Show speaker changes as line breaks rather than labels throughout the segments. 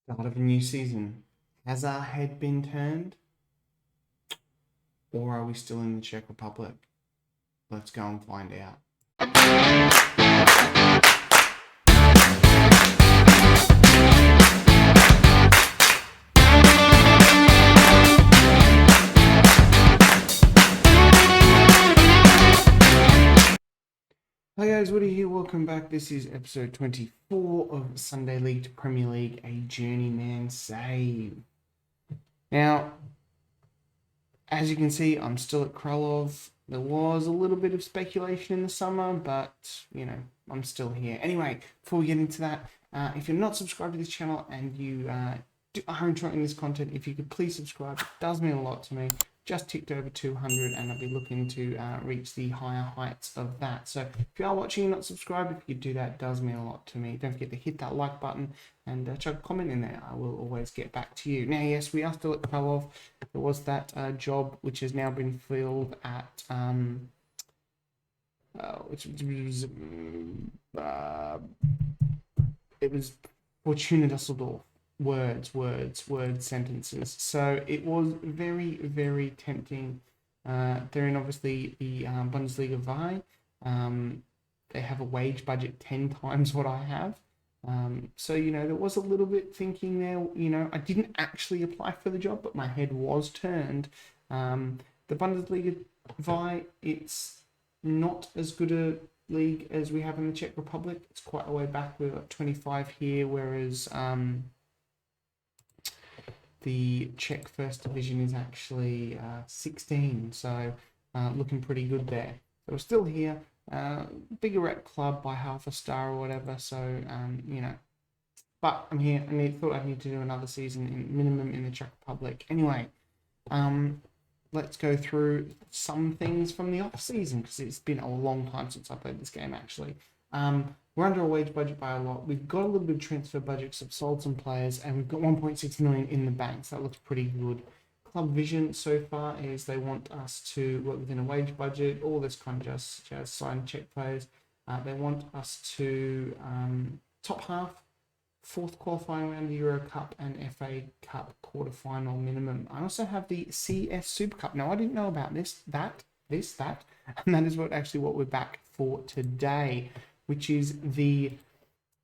Start of a new season. Has our head been turned? Or are we still in the Czech Republic? Let's go and find out. Hi guys, Woody here. Welcome back. This is episode 24 of Sunday League to Premier League, a journeyman save. Now, as you can see, I'm still at Kralove. There was a little bit of speculation in the summer, but, I'm still here. Anyway, before we get into that, if you're not subscribed to this channel and you are enjoying this content, if you could please subscribe. It does mean a lot to me. Just ticked over 200 and I'll be looking to reach the higher heights of that. So if you are watching and not subscribed, if you do that, it does mean a lot to me. Don't forget to hit that like button and chuck a comment in there. I will always get back to you. Now, yes, we are still at Kralove. There was that job which has now been filled at it was Fortuna Düsseldorf. Words, sentences. So it was very, very tempting. They're in obviously the Bundesliga Vi. They have a wage budget 10 times what I have. So, there was a little bit thinking there. I didn't actually apply for the job, but my head was turned. The Bundesliga Vi, it's not as good a league as we have in the Czech Republic. It's quite a way back. We're at 25 here, whereas the Czech First Division is actually 16, so looking pretty good there. So we're still here, bigger rep club by half a star or whatever, so, but I'm here, thought I'd need to do another season in minimum in the Czech Republic. Anyway, let's go through some things from the off-season, because it's been a long time since I played this game, actually. We're under a wage budget by a lot. We've got a little bit of transfer budget because I've sold some players, and we've got 1.6 million in the bank, so that looks pretty good. Club vision so far is they want us to work within a wage budget, all this kind of just sign check players. They want us to top half, fourth qualifying round of the Euro Cup and FA Cup quarterfinal minimum. I also have the CS Super Cup. Now, I didn't know about that, and that is what we're back for today, which is the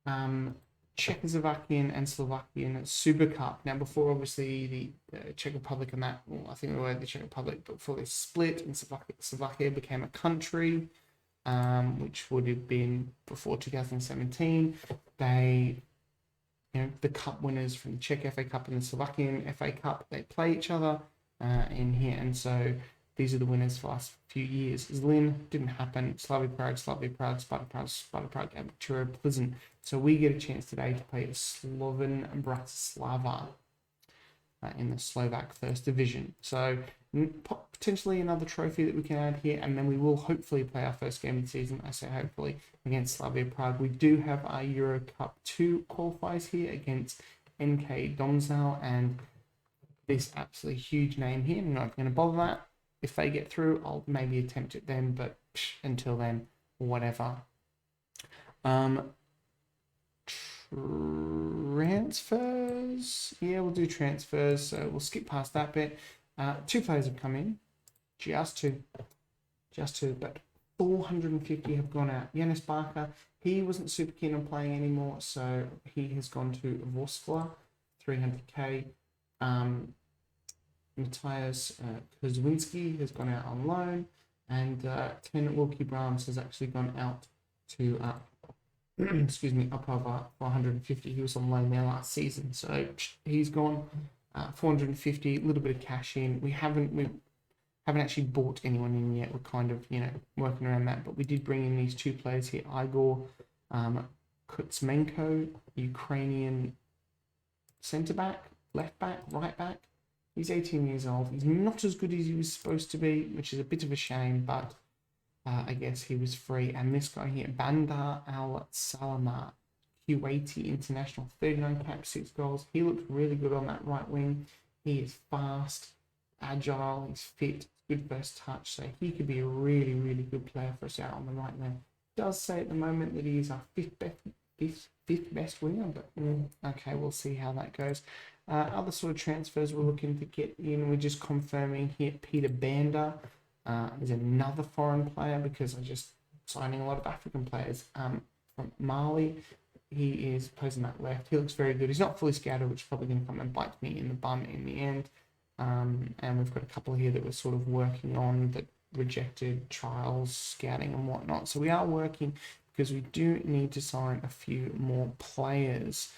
Czechoslovakian and Slovakian Super Cup. Now, before obviously the Czech Republic and that, well, I think they were the Czech Republic, but before they split and Slovakia became a country, which would have been before 2017, they, the cup winners from the Czech FA Cup and the Slovakian FA Cup, they play each other in here, and so these are the winners for the last few years. Zlin didn't happen. Slavia Prague, Sparta Prague, and Victoria Pleasant. So we get a chance today to play Slovan Bratislava in the Slovak First Division. So potentially another trophy that we can add here, and then we will hopefully play our first game of the season, I say hopefully, against Slavia Prague. We do have our Euro Cup 2 qualifiers here against NK Domžale, and this absolutely huge name here. I'm not going to bother that. If they get through, I'll maybe attempt it then, but until then, whatever. Transfers. Yeah, we'll do transfers, so we'll skip past that bit. 2 players have come in. Just two, but 450 have gone out. Janis Barker, he wasn't super keen on playing anymore, so he has gone to Vorskla, 300k. Matthias Kozwinski has gone out on loan, and Ken Wilkie Brahms has actually gone out to up over 450. He was on loan there last season, so he's gone. 450, a little bit of cash in. We haven't actually bought anyone in yet. We're kind of working around that, but we did bring in these 2 players here: Igor Kutsmenko, Ukrainian centre back, left back, right back. He's 18 years old. He's not as good as he was supposed to be, which is a bit of a shame, but I guess he was free. And this guy here, Bandar Al-Salama, Kuwaiti international, 39 caps, 6 goals. He looked really good on that right wing. He is fast, agile, he's fit, good first touch, so he could be a really, really good player for us out on the right there. It does say at the moment that he is our fifth fifth best winger, but okay, we'll see how that goes. Other sort of transfers we're looking to get in, we're just confirming here, Peter Banda is another foreign player because I'm just signing a lot of African players from Mali. He is posing that left. He looks very good. He's not fully scouted, which is probably going to come and bite me in the bum in the end. And we've got a couple here that we're sort of working on that rejected trials, scouting and whatnot. So we are working because we do need to sign a few more players.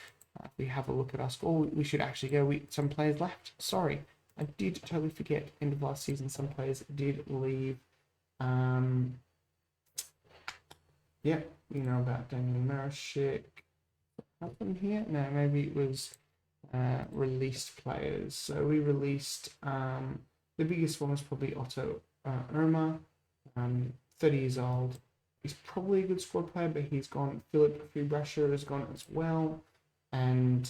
If we have a look at our score, we should actually go. Some players left. Sorry, I did totally forget. End of last season, some players did leave. Yeah, you know about Daniel Marashik. What happened here? No, maybe it was released players. So we released the biggest one was probably Otto Irma, 30 years old. He's probably a good squad player, but he's gone. Philip Fubrasher has gone as well, and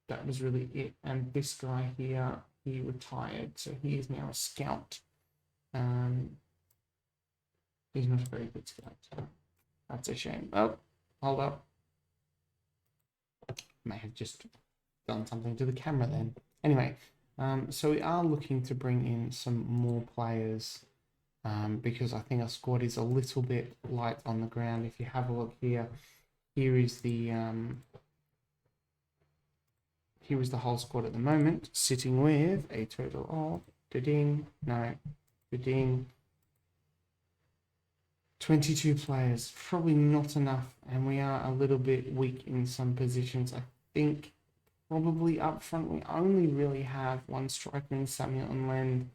that was really it. And this guy here, he retired, so he is now a scout. He's not a very good scout. So that's a shame. Oh, hold up. May have just done something to the camera then. Anyway, so we are looking to bring in some more players because I think our squad is a little bit light on the ground. If you have a look here, here is the whole squad at the moment, sitting with a total of 22 players. Probably not enough, and we are a little bit weak in some positions. I think probably up front we only really have one striker in Samuel and Lend.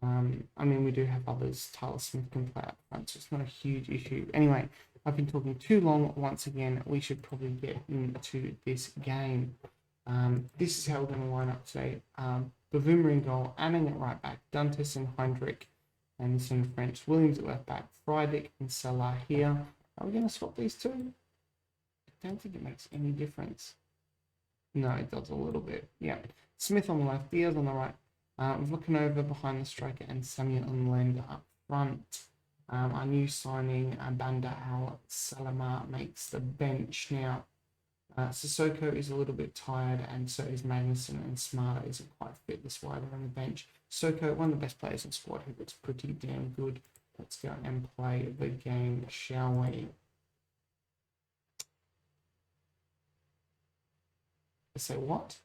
I mean, we do have others. Tyler Smith can play up front, so it's not a huge issue. Anyway, I've been talking too long. Once again, we should probably get into this game. This is how we're going to line up today. Bavuma in goal, Anning at right back, Dantes and Heinrich, Anderson in French, Williams at left back, Friedrich and Salah here. Are we going to swap these two? I don't think it makes any difference. No, it does a little bit. Yeah. Smith on the left, Diaz on the right. We're looking over behind the striker and Samuel and Lend up front. Our new signing, Banda Al Salama, makes the bench now. Sissoko is a little bit tired, and so is Magnuson, and Smarter isn't quite fit. That's why they're on the bench. Sissoko, one of the best players in the squad, who looks pretty damn good. Let's go and play the game, shall we? Say what?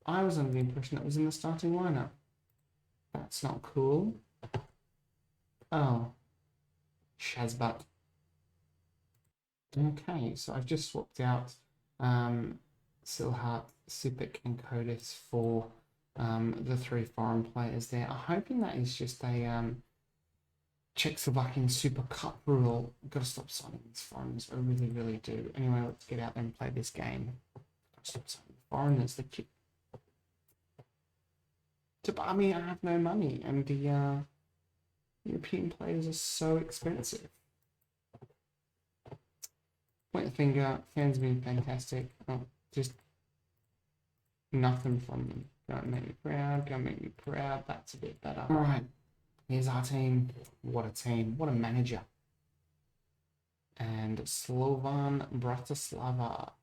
I was under the impression that was in the starting lineup. That's not cool. Oh. Shazbat. Okay, so I've just swapped out Silhart, Sipik and Kodis for the three foreign players there. I'm hoping that is just a Czechoslovakian Super Cup rule. I've got to stop signing these foreigners. I really, really do. Anyway, let's get out there and play this game. Stop signing foreigners. I mean, I have no money, and the European players are so expensive. Point the finger. Fans have been fantastic. Oh, just nothing from them. Don't make me proud. Don't make me proud. That's a bit better. All right. Here's our team. What a team. What a manager. And Slovan Bratislava.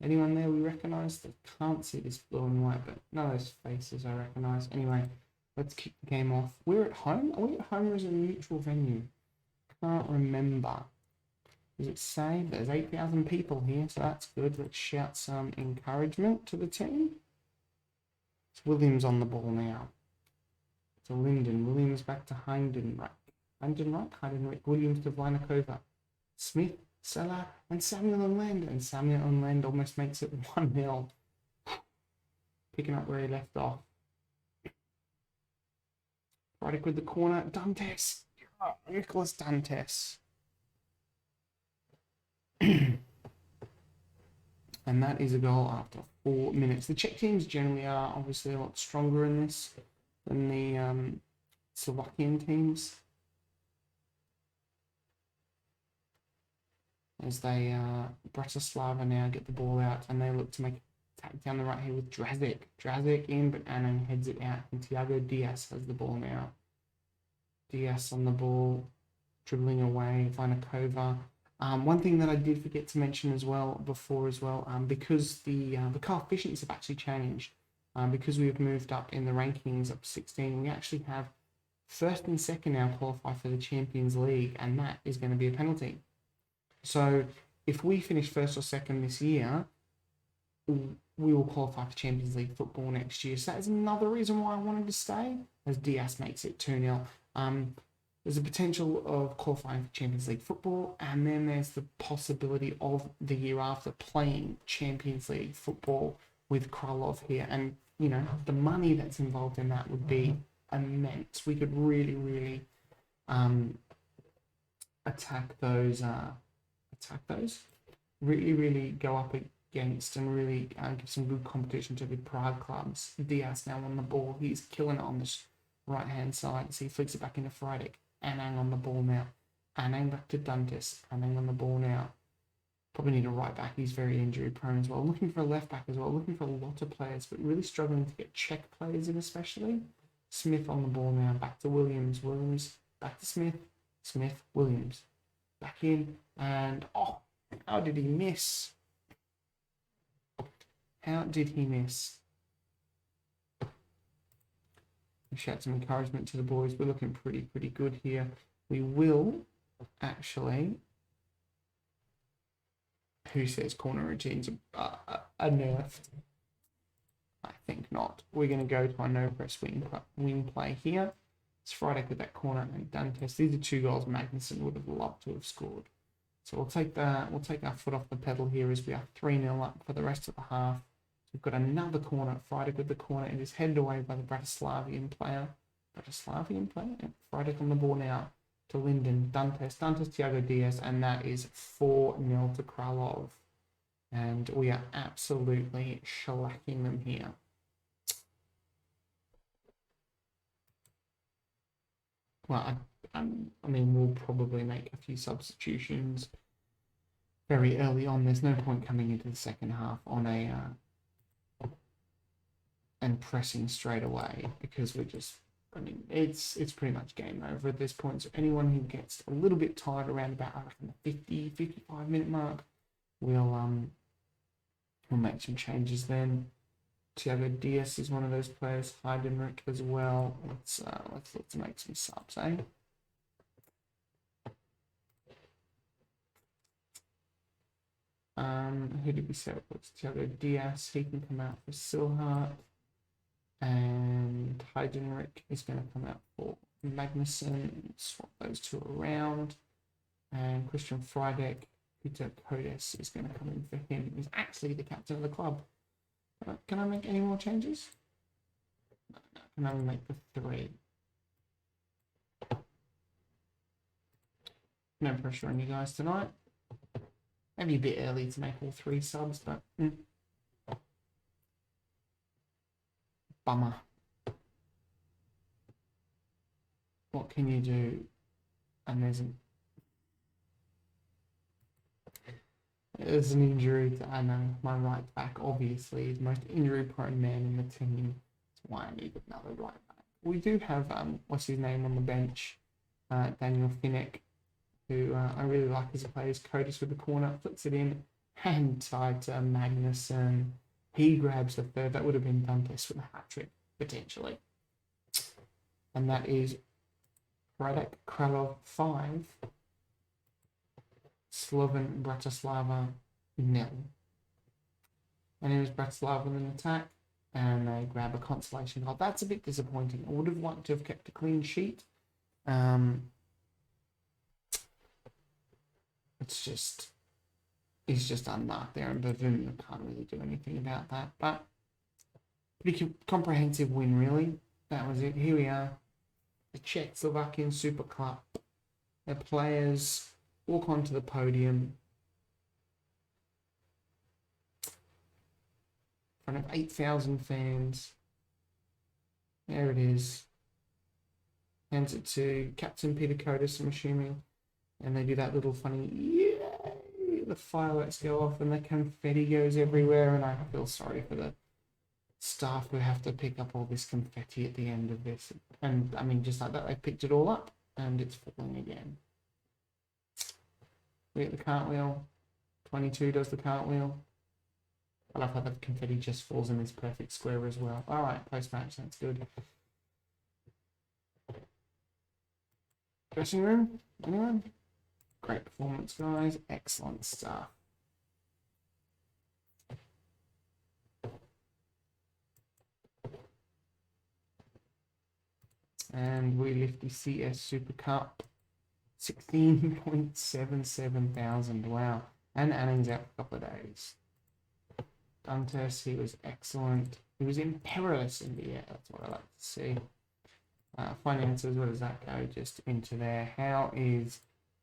Anyone there we recognise? I can't see this blue and white, but none of those faces I recognise. Anyway, let's kick the game off. We're at home? Are we at home or is it a neutral venue? Can't remember. Does it say? There's 8,000 people here, so that's good. Let's shout some encouragement to the team. It's Williams on the ball now. To Linden. Williams back to Heidenreich. Williams to Vlanakova. Smith, Salah, and Samuel and Lend. And Samuel and Lend almost makes it 1-0. Picking up where he left off. Right with the corner. Dantes. Oh, Nicholas Dantes. And that is a goal after 4 minutes. The Czech teams generally are obviously a lot stronger in this than the Slovakian teams. As they, Bratislava now get the ball out and they look to make a tap down the right here with Drazic. Drazic in, but Annan heads it out and Thiago Diaz has the ball now. Diaz on the ball, dribbling away, Vlanakova. One thing that I did forget to mention as well before as well, because the coefficients have actually changed, because we've moved up in the rankings up to 16, we actually have first and second now qualify for the Champions League, and that is going to be a penalty. So if we finish first or second this year, we will qualify for Champions League football next year. So that is another reason why I wanted to stay, as Diaz makes it 2-0. There's a potential of qualifying for Champions League football, and then there's the possibility of the year after playing Champions League football with Kralove here. And, you know, the money that's involved in that would be immense. We could really, really attack those, really, really go up against and really give some good competition to the Prague clubs. Diaz now on the ball. He's killing it on this right-hand side. So he flicks it back into Friday. Anang on the ball now. Anang back to Dantes. Anang on the ball now. Probably need a right back. He's very injury prone as well. Looking for a left back as well. Looking for a lot of players, but really struggling to get Czech players in especially. Smith on the ball now. Back to Williams. Williams back to Smith. Smith. Williams. Back in. And, oh, how did he miss? How did he miss? Shout some encouragement to the boys. We're looking pretty good here. We will actually. Who says corner routines are nerfed? I think not. We're going to go to our no press wing play here. It's Friday with that corner and Dantes. These are 2 goals Magnuson would have loved to have scored. So we'll take that. We'll take our foot off the pedal here as we are 3-0 up for the rest of the half. We've got another corner. Friday with the corner. It is headed away by the Bratislavian player. Friday on the ball now to Linden. Dantes, Thiago Diaz, and that is 4-0 to Kralove. And we are absolutely shellacking them here. Well, I mean, we'll probably make a few substitutions very early on. There's no point coming into the second half on a and pressing straight away, because we're just, I mean, it's pretty much game over at this point. So anyone who gets a little bit tired around about, I reckon, the 55 minute mark, we'll make some changes then. Thiago Diaz is one of those players. Heidenreich as well. Let's look to make some subs, eh? Who did we say it was? Thiago Diaz. He can come out for Silhart. And Heidenreich is going to come out for Magnuson. Swap those two around. And Christian Friedeck, Peter Kodes is going to come in for him. He's actually the captain of the club. Can I make any more changes? No, I can only make the 3. No pressure on you guys tonight. Maybe a bit early to make all 3 subs, but bummer. What can you do? And there's an injury to Anna, my right back, obviously, is the most injury-prone man in the team. That's why I need another right back. We do have, what's his name on the bench? Daniel Finnick, who I really like as a player. Curtis with the corner, flicks it in, hand tied to Magnuson. He grabs the 3rd. That would have been Dantes with a hat-trick, potentially. And that is Radek Kralov 5. Slovan Bratislava 0. And it was Bratislava with an attack, and they grab a consolation goal. That's a bit disappointing. I would have liked to have kept a clean sheet. He's just unmarked there, and Bavum can't really do anything about that. But pretty comprehensive win, really. That was it. Here we are, the Czechoslovakian Super Cup. The players walk onto the podium in front of 8,000 fans. There it is. Hands it to Captain Peter Kodes, I'm assuming. And they do that little funny, yay! The fireworks go off and the confetti goes everywhere. And I feel sorry for the staff who have to pick up all this confetti at the end of this. And I mean, just like that, they picked it all up and it's falling again. We get the cartwheel. 22 does the cartwheel. I love how the confetti just falls in this perfect square as well. All right, post-match, that's good. Dressing room, anyone? Great performance, guys. Excellent stuff. And we lift the CS Super Cup. 16.77 thousand. Wow. And Anning's out for a couple of days. Duntes, he was excellent. He was imperious in the air. That's what I like to see. Finances, where does that go? Just into there. How does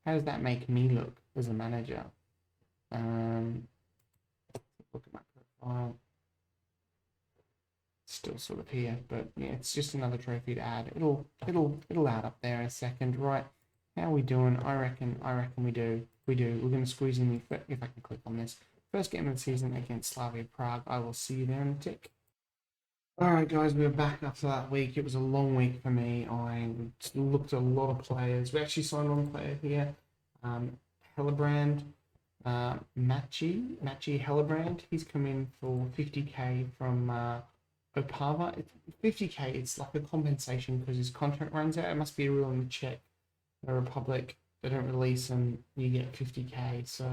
that make me look as a manager? Look at my profile. Still sort of here, but yeah, it's just another trophy to add. It'll add up there in a second, right? How are we doing? I reckon we do. We're gonna squeeze in the, if I can click on this. First game of the season against Slavia Prague. I will see you there in a tick. Alright guys, we're back after that week. It was a long week for me. I looked at a lot of players. We actually signed one player here. Hellebrand. Machi Hellebrand. He's come in for 50k from Opava. 50k, it's like a compensation because his contract runs out. It must be a rule in the Czech Republic. They don't release him, you get 50k. So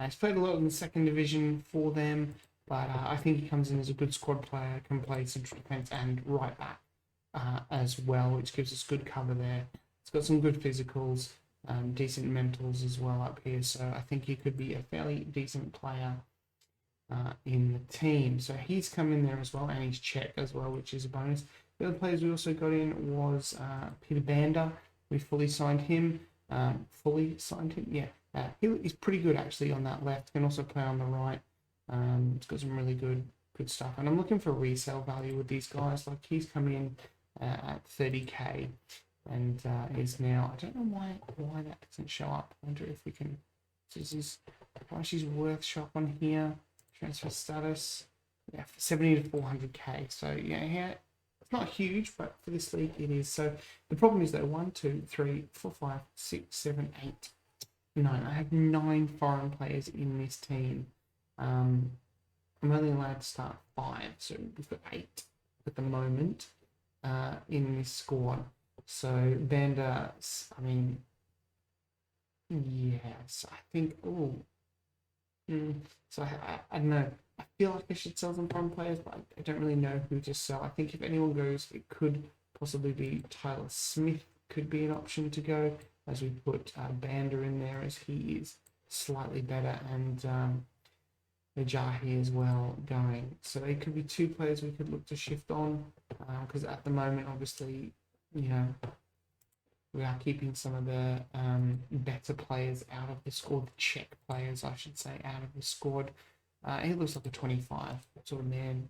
he's played a lot in the second division for them, but I think he comes in as a good squad player, can play central defence and right back as well, which gives us good cover there. It's got some good physicals, decent mentals as well up here, so I think he could be a fairly decent player in the team. So he's come in there as well, and he's Czech as well, which is a bonus. The other players we also got in was Peter Banda. We fully signed him. Yeah. He's pretty good actually on that left. Can also play on the right. It's got some really good stuff. And I'm looking for resale value with these guys. Like he's come in at 30k, and is now, I don't know why that doesn't show up. I wonder if we can. This is price is worth shop on here. Transfer status, yeah, 70 to 400k. So yeah, it's not huge, but for this league it is. So the problem is though, 1, 2, 3, 4, 5, 6, 7, 8, 9. I have 9 foreign players in this team. I'm only allowed to start 5, so we've got 8 at the moment in this squad. So Banda, I mean, yes, I think. So I don't know. I feel like I should sell some foreign players, but I don't really know who to sell. I think if anyone goes, it could possibly be Tyler Smith. Could be an option to go, as we put Banda in there, as he is slightly better, and Najahi as well going. So they could be 2 players we could look to shift on, because at the moment, obviously, you know, we are keeping some of the better players out of the squad, the Czech players, I should say, out of the squad. He looks like a 25 sort of man.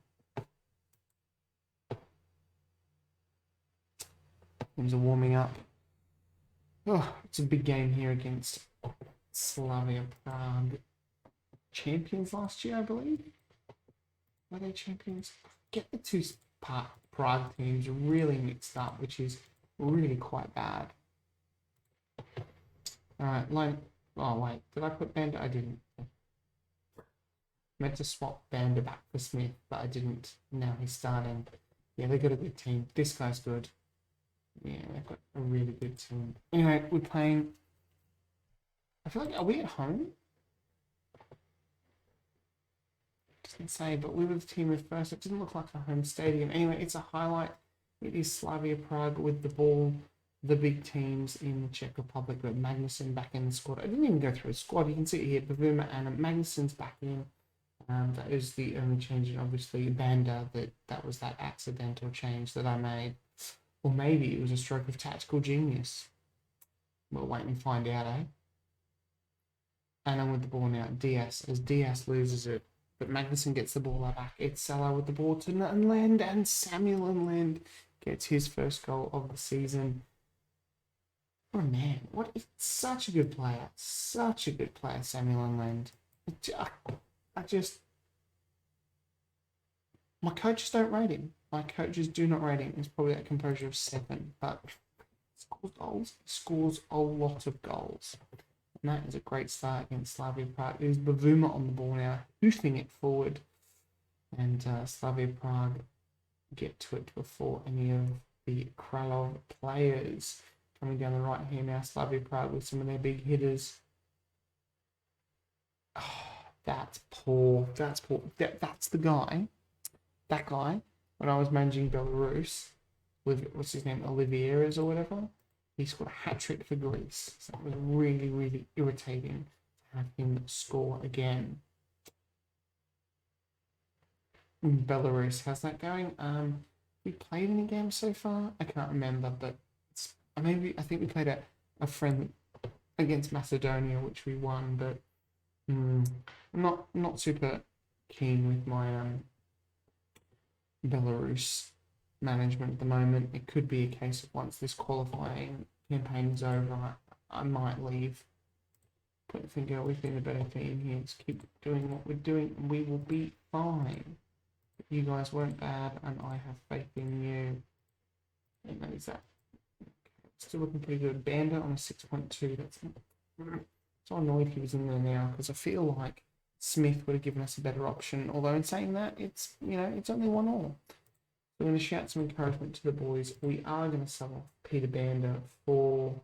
Things are warming up. Oh, it's a big game here against Slavia Prague. Champions last year, I believe. Were they champions? Get the 2 Prague teams really mixed up, which is really quite bad. Alright, oh wait, did I put Banda? I didn't. Meant to swap Banda back for Smith, but I didn't. Now he's starting. Yeah, they've got a good team. This guy's good. Yeah, they've got a really good team. Anyway, we're playing. I feel like, are we at home? Doesn't say, but we were the team with first. It didn't look like a home stadium. Anyway, it's a highlight. It is Slavia Prague with the ball. The big teams in the Czech Republic. But Magnussen back in the squad. I didn't even go through a squad. You can see it here. Bavuma and Magnussen's back in. That is the only change. And obviously Banda, that was that accidental change that I made. Or maybe it was a stroke of tactical genius. We'll wait and find out, eh? And I'm with the ball now. Diaz, as Diaz loses it. But Magnussen gets the ball back. It's Salah with the ball to Nlennd, and Samuel Nlennd gets his first goal of the season. What a man. What is such a good player. Such a good player, Samuel Nlennd. My coaches don't rate him. My coaches do not rate him. It's probably a composure of 7, but scores goals. Scores a lot of goals. And that is a great start against Slavia Prague. There's Bavuma on the ball now, hoofing it forward. And Slavia Prague get to it before any of the Kralove players. Coming down the right here now, Slavia Prague with some of their big hitters. Oh, that's poor. That's poor. That's the guy. That guy, when I was managing Belarus with, what's his name, Olivieras or whatever, he scored a hat-trick for Greece. So it was really, really irritating to have him score again. In Belarus, how's that going? We played any games so far? I can't remember, but I think we played a friend against Macedonia, which we won, but I'm not super keen with my Belarus management at the moment. It could be a case of once this qualifying campaign is over, I might leave. Point the finger, we've been a better team here. Just keep doing what we're doing and we will be fine. You guys weren't bad and I have faith in you. And that is that. Okay. Still looking pretty good. Banda on a 6.2. That's so annoyed he was in there now because I feel like Smith would have given us a better option. Although in saying that, it's it's only 1-1. So we're going to shout some encouragement to the boys. We are going to sell off Peter Banda for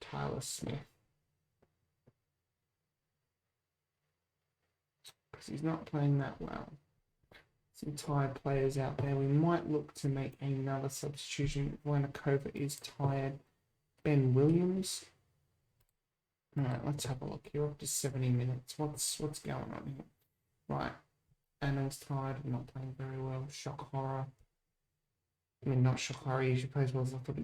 Tyler Smith. Because he's not playing that well. Some tired players out there. We might look to make another substitution. Wanakova is tired. Ben Williams. Alright, let's have a look. You're up to 70 minutes. What's going on here? Right. Anna's tired. Not playing very well. Shock horror. I mean, not shock horror. He usually plays well as I thought.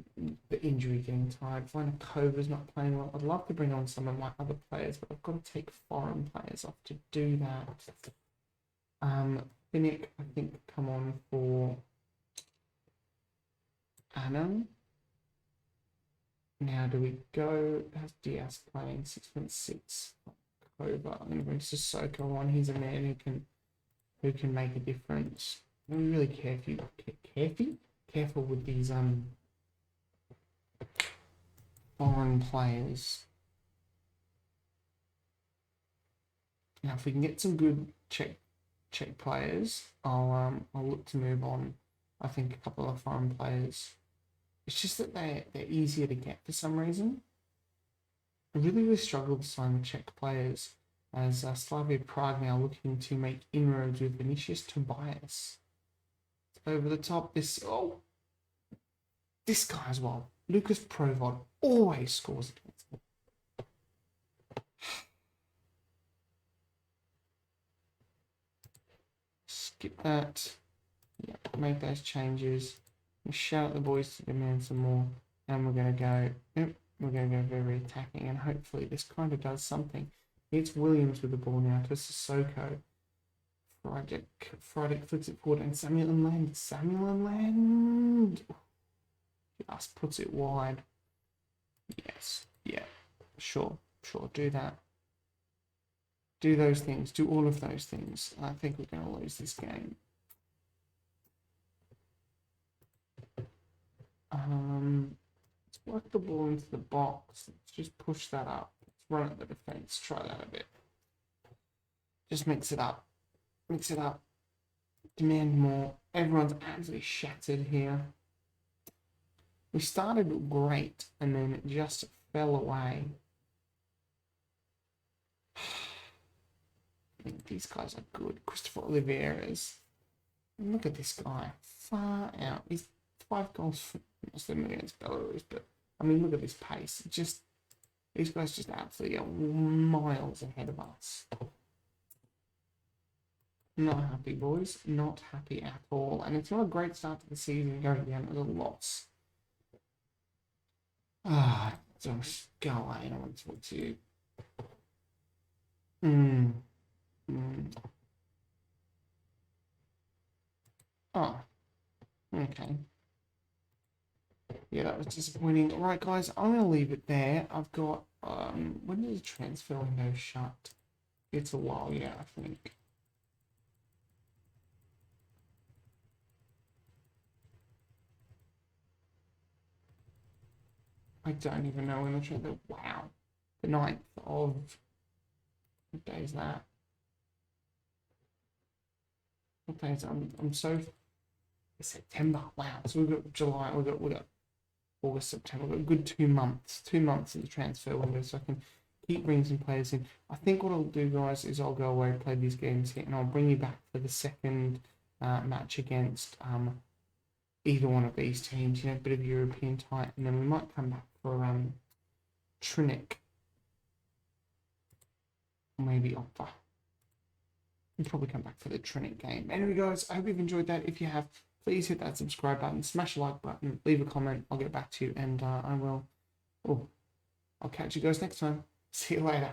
The injury getting tired. Vanakova's not playing well. I'd love to bring on some of my other players, but I've got to take foreign players off to do that. Finnick, I think, come on for Anna. Now, do we go? How's Diaz playing? 6.6. Over. I'm going to bring Sissoko on. He's a man who can make a difference. Be really careful with these foreign players. Now, if we can get some good Czech players, I'll look to move on. I think a couple of foreign players. It's just that they're easier to get for some reason. I really struggle to sign the Czech players, as Slavia Prague now looking to make inroads with Vinicius Tobias. Over the top, this guy as well. Lucas Provod always scores against him. Skip that. Yeah, make those changes. Shout at the boys to demand some more. And we're going to go. We're going to go very attacking, and hopefully this kind of does something. It's Williams with the ball now to Sissoko. Friday flips it forward, and Samuel Land just puts it wide. Yes, yeah, sure, do that. Do those things, do all of those things. I think we're going to lose this game. Let's work the ball into the box. Let's just push that up. Let's run at the defense. Try that a bit. Just mix it up. Demand more. Everyone's absolutely shattered here. We started great and then it just fell away. I think these guys are good. Christopher Oliveira's. Look at this guy. Far out. He's 5 goals for Muslim against Belarus, but I mean, look at this pace. These guys just absolutely are miles ahead of us. Not happy, boys. Not happy at all. And it's not a great start to the season going down with a loss. Just go away. I don't want to talk to you. Oh, okay. Yeah, that was disappointing. All right, guys, I'm going to leave it there. I've got, when does the transfer window shut? It's a while, yeah, I think. I don't even know when the transfer, wow. the 9th of, what day is that? What day is it? I'm so, it's September. Wow. So we've got July, we've got August, September. We've got a good 2 months. 2 months in the transfer window, so I can keep bringing some players in. I think what I'll do, guys, is I'll go away, play these games here, and I'll bring you back for the second match against either one of these teams, you know, a bit of European type, and then we might come back for Trinnic, or maybe Opera. We'll probably come back for the Trinnic game. Anyway, guys, I hope you've enjoyed that. If you have, please hit that subscribe button, smash the like button, leave a comment. I'll get back to you, and I'll catch you guys next time. See you later.